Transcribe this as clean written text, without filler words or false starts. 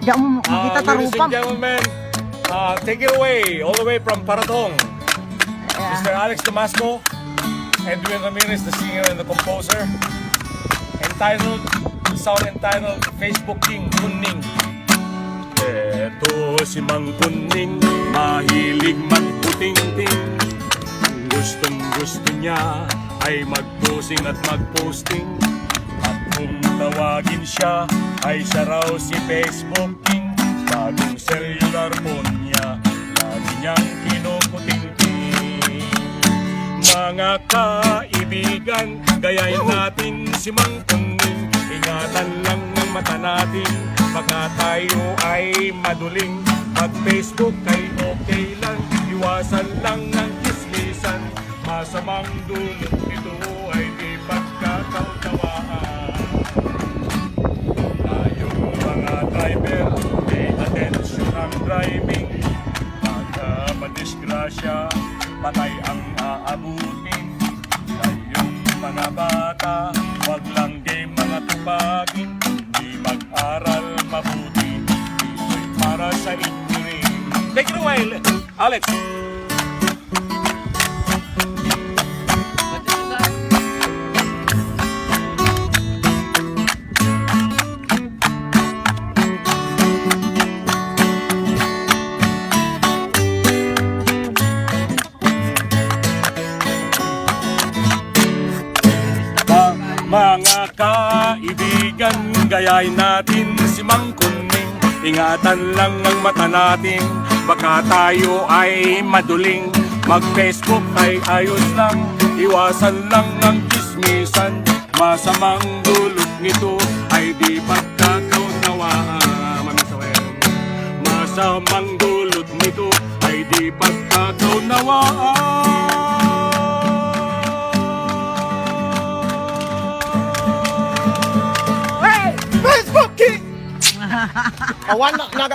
Diyan kita Ladies and tarupang. gentlemen, take it away, all the way from Paratong. Mr. Alex Damasco, Edwin Ramirez, the singer and the composer. Entitled, song entitled, Facebook King, Kunning. Eto si Mang Kunning, mahilig magputing-ting. Gustong gusto niya ay mag-posing at mag-posting. At kung tawagin siya, ay siya raw si Facebook King. Bagong cellular phone niya, lagi niyang kinukuting-ting. Mga kaibigan, gayahin natin si Mang Kunning. Ingatan lang ng mata natin, baka tayo ay maduling. Mag-Facebook ay okay lang, iwasan lang ng kismisan. Masamang dulot nito ay di pagkakautawaan. Tayong mga driver, pay attention ang driving. Baka madisgrasya, patay ang aabutin. Tayong mga bata, wag lang game mga tupagin. Di mag-aral mabuti, ito'y para sa inyo rin. Take it away, Alex! Mga kaibigan, gayahin natin si Mang Kunning. Ingatan lang ang mata natin, baka tayo ay maduling. Mag-Facebook ay ayos lang, iwasan lang ng kismisan. Masamang dulot nito ay di pagkakaunawaan. Masamang dulot nito ay di pagkakaunawaan. Facebook King! Awan na